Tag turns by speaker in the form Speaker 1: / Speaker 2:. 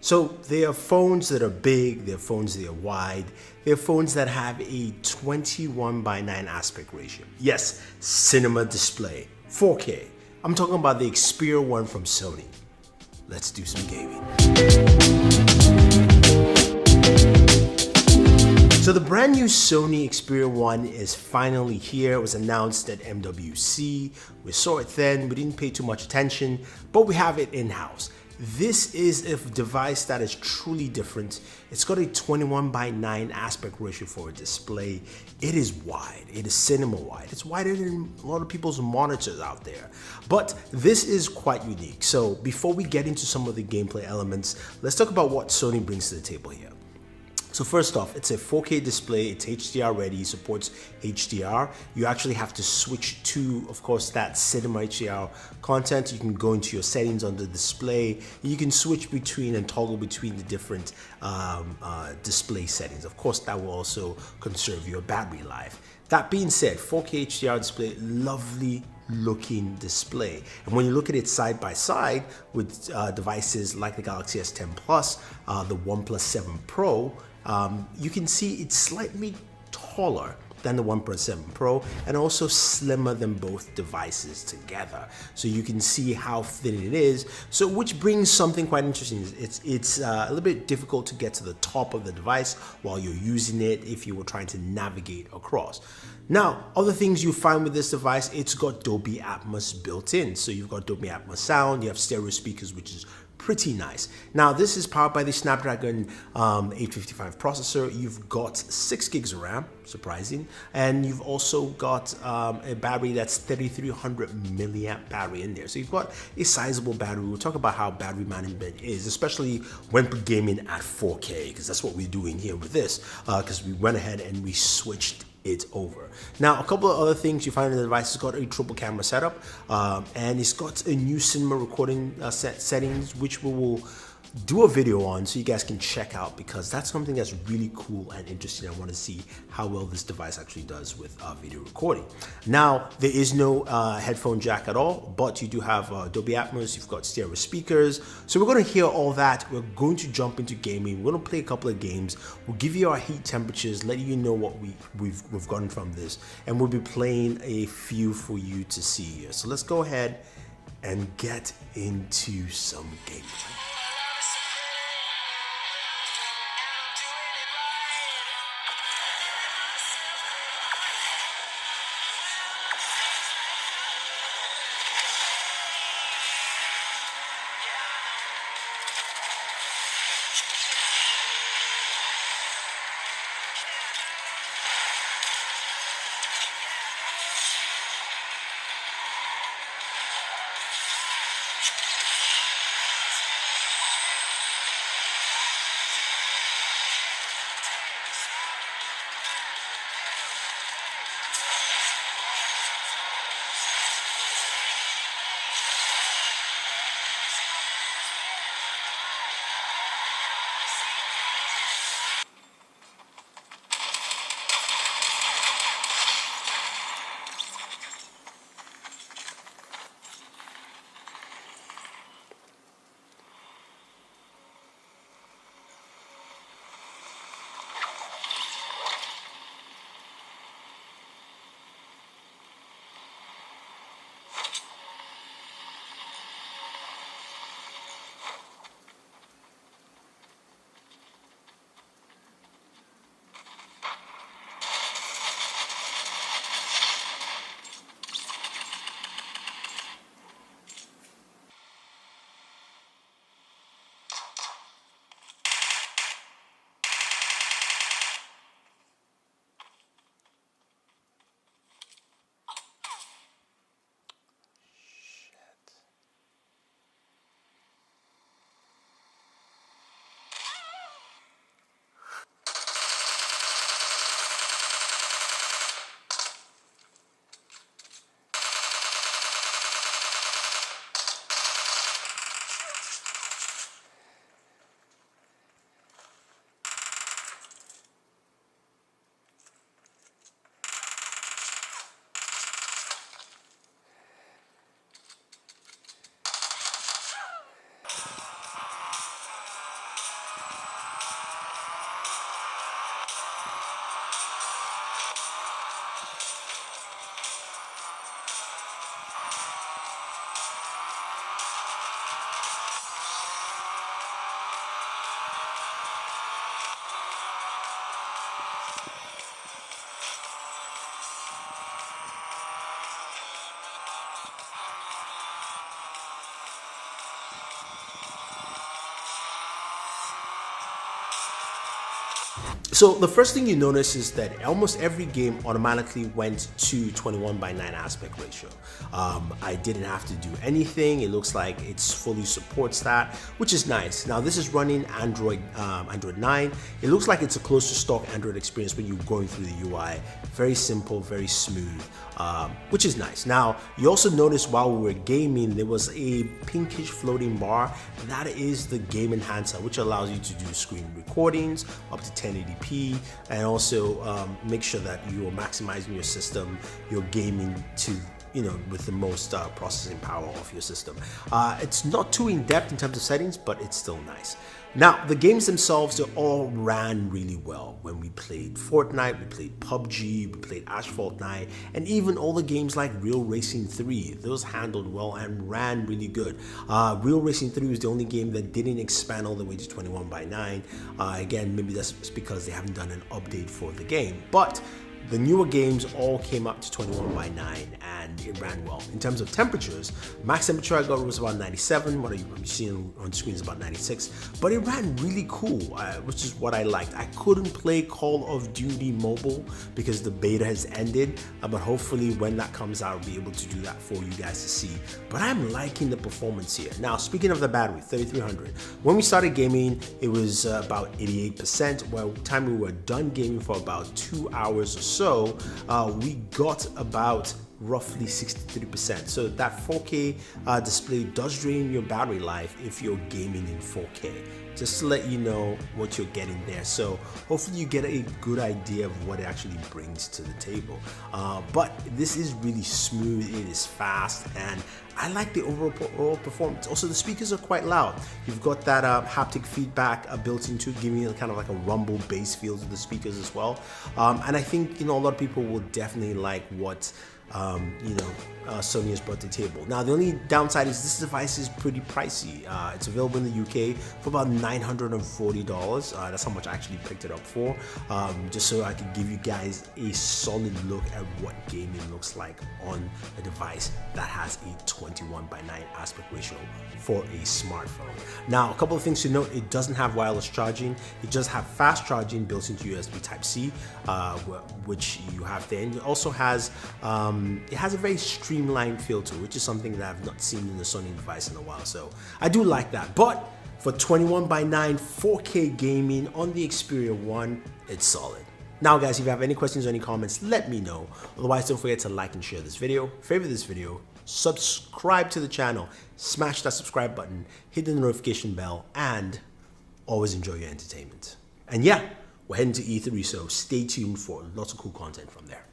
Speaker 1: So there are phones that are big, there are phones that are wide, there are phones that have a 21:9 aspect ratio. Yes, cinema display, 4K. I'm talking about the Xperia One from Sony. Let's do some gaming. So the brand new Sony Xperia One is finally here. It was announced at MWC. We saw it then, we didn't pay too much attention, but we have it in-house. This is a device that is truly different. It's got a 21:9 aspect ratio for a display. It is wide, it is cinema wide. It's wider than a lot of people's monitors out there. But this is quite unique. So before we get into some of the gameplay elements, let's talk about what Sony brings to the table here. So first off, it's a 4K display, it's HDR ready, supports HDR. You actually have to switch to, of course, that cinema HDR content. You can go into your settings on the display. You can switch between and toggle between the different display settings. Of course, that will also conserve your battery life. That being said, 4K HDR display, lovely looking display. And when you look at it side by side with devices like the Galaxy S10 Plus, the OnePlus 7 Pro, you can see it's slightly taller than the OnePlus 7 Pro and also slimmer than both devices together. So you can see how thin it is. So which brings something quite interesting. It's a little bit difficult to get to the top of the device while you're using it if you were trying to navigate across. Now, other things you find with this device, it's got Dolby Atmos built in. So you've got Dolby Atmos sound, you have stereo speakers, which is pretty nice. Now, this is powered by the Snapdragon 855 processor. You've got 6 gigs of RAM, surprising, and you've also got a battery that's 3300 milliamp battery in there. So you've got a sizable battery. We'll talk about how battery management is, especially when gaming at 4K, because that's what we're doing here with this, because we went ahead and we switched it over. Now, a couple of other things you find in the device. It's got a triple camera setup, and it's got a new cinema recording settings, which we will do a video on so you guys can check out, because that's something that's really cool and interesting. I want to see how well this device actually does with video recording. Now, there is no headphone jack at all, but you do have Dolby Atmos, you've got stereo speakers. So we're going to hear all that. We're going to jump into gaming. We're going to play a couple of games. We'll give you our heat temperatures, let you know what we've gotten from this, and we'll be playing a few for you to see here. So let's go ahead and get into some gameplay. So the first thing you notice is that almost every game automatically went to 21:9 aspect ratio. I didn't have to do anything. It looks like it's fully supports that, which is nice. Now this is running Android 9. It looks like it's a close to stock Android experience when you're going through the UI. Very simple, very smooth, which is nice. Now you also notice while we were gaming, there was a pinkish floating bar. That is the game enhancer, which allows you to do screen recordings up to 1080p, and also make sure that you're maximizing your system, you're gaming to with the most processing power of your system. It's not too in-depth in terms of settings, but it's still nice. Now, the games themselves, they all ran really well. When we played Fortnite, we played PUBG, we played Asphalt 9, and even all the games like Real Racing 3, those handled well and ran really good. Real Racing 3 was the only game that didn't expand all the way to 21:9. Again, maybe that's because they haven't done an update for the game, but the newer games all came up to 21:9 and it ran well. In terms of temperatures, max temperature I got was about 97, what I'm seeing on screen is about 96, but it ran really cool, which is what I liked. I couldn't play Call of Duty Mobile because the beta has ended, but hopefully when that comes out, I'll be able to do that for you guys to see. But I'm liking the performance here. Now, speaking of the battery, 3300. When we started gaming, it was about 88%. By the time we were done gaming for about 2 hours or so, we got about roughly 63%. So that 4K display does drain your battery life if you're gaming in 4K. Just to let you know what you're getting there. So hopefully you get a good idea of what it actually brings to the table. But this is really smooth, it is fast, and I like the overall performance. Also, the speakers are quite loud. You've got that haptic feedback built into it, giving you kind of like a rumble bass feel to the speakers as well. And I think a lot of people will definitely like what Sony has brought to the table. Now, the only downside is this device is pretty pricey. It's available in the UK for about $940. That's how much I actually picked it up for, just so I could give you guys a solid look at what gaming looks like on a device that has a 21:9 aspect ratio for a smartphone. Now, a couple of things to note: it doesn't have wireless charging. It does have fast charging built into USB Type-C, which you have there. And it also has it has a very streamlined feel to it, which is something that I've not seen in the Sony device in a while. So I do like that. But for 21:9 4K gaming on the Xperia 1, it's solid. Now guys, if you have any questions or any comments, let me know. Otherwise, don't forget to like and share this video, favorite this video, subscribe to the channel, smash that subscribe button, hit the notification bell, and always enjoy your entertainment. And yeah, we're heading to E3, so stay tuned for lots of cool content from there.